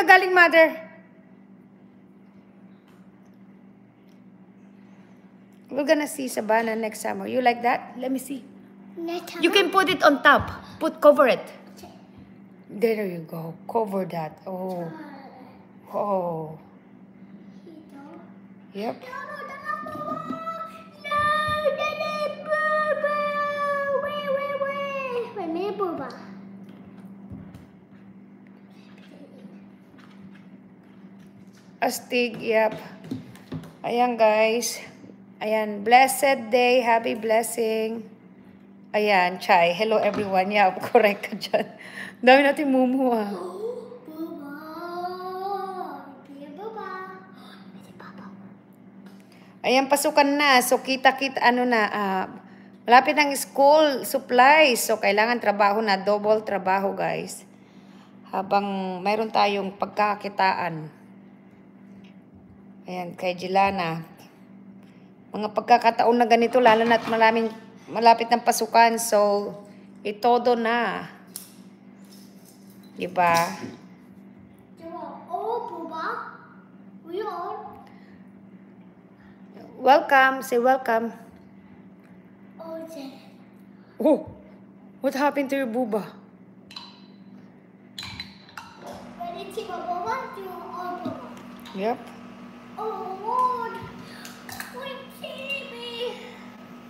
ka galing, mother? We're gonna see Sabana next summer. You like that? Let me see. You can put it on top. Cover it. There you go. Cover that. Oh. Oh. Yep. Astig, yep. Ayan, guys. Ayan, blessed day. Happy blessing. Ayan, Chai. Hello, everyone. Yeah, correct ka dyan. Dami natin mumu, ah. Ayan, pasukan na. So, kita-kita, ano na, malapit ang school supplies. So, kailangan trabaho na. Double trabaho, guys. Habang mayroon tayong pagkakakitaan. Ayan, kay Jelana. Mga pagkakataon na ganito, lalo na't malapit ng pasukan. So, itodo na. Diba? Welcome. Say welcome. Oh, what happened to your booba? Yep.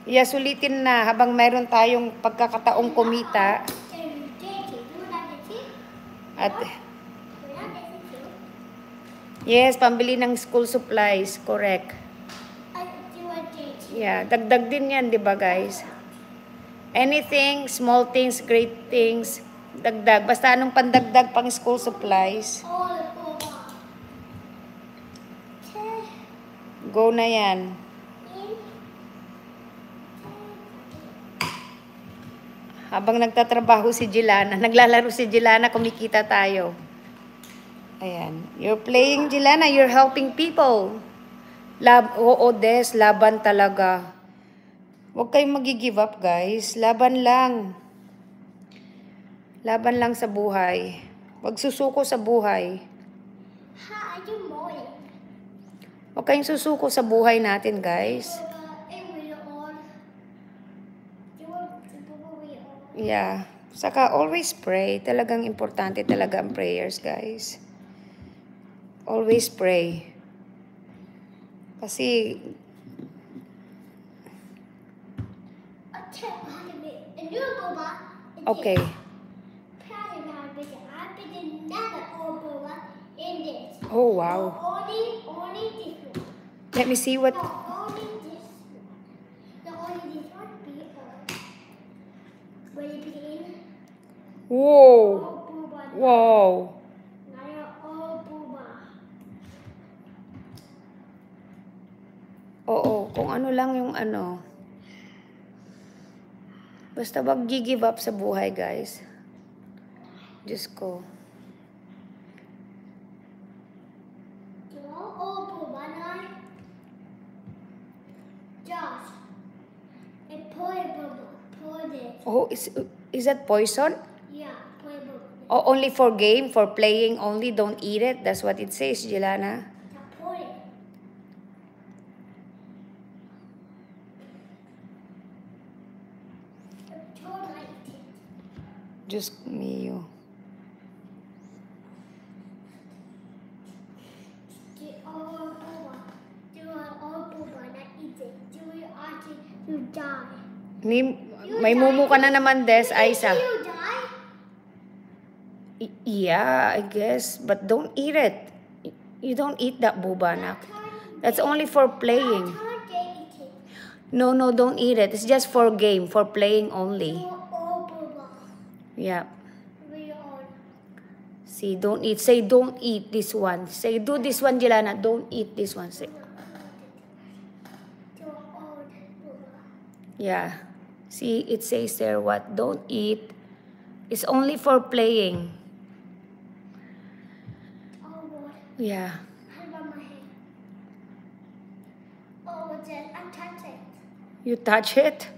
Yes, ulitin na habang mayroon tayong pagkakataong kumita. At yes, pambili ng school supplies, correct. Yeah, dagdag din yan, 'di ba, guys? Anything, small things, great things, dagdag. Basta anong pandagdag pang school supplies. Go na yan. Habang nagtatrabaho si Jelana, naglalaro si Jelana, kumikita tayo. Ayan. You're playing, Jelana. You're helping people. Oo, Des. Laban talaga. Huwag kayong mag-give up, guys. Laban lang. Laban lang sa buhay. Huwag susuko sa buhay. Huwag kayong susuko sa buhay natin, guys. Yeah. Saka always pray. Talagang importante talaga ang prayers, guys. Always pray. Kasi okay. Oh, wow. Let me see what... Whoa! Wow! Oo, kung ano lang yung ano. Basta wag give up sa buhay, guys. Diyos ko. Oh, is that poison? Yeah, poison. Oh, only for game, for playing only, don't eat it. That's what it says, Jelana. Diyos mio. May mumu ka na naman, Des, Aisa. Yeah, I guess. But don't eat it. You don't eat that bubanak. That's only for playing. No, don't eat it. It's just for game, for playing only. Yeah. See, don't eat. Say, don't eat this one. Say, do this one, Jelana. Don't eat this one. Say. Yeah. See, it says there what? Don't eat. It's only for playing. Yeah. You touch it?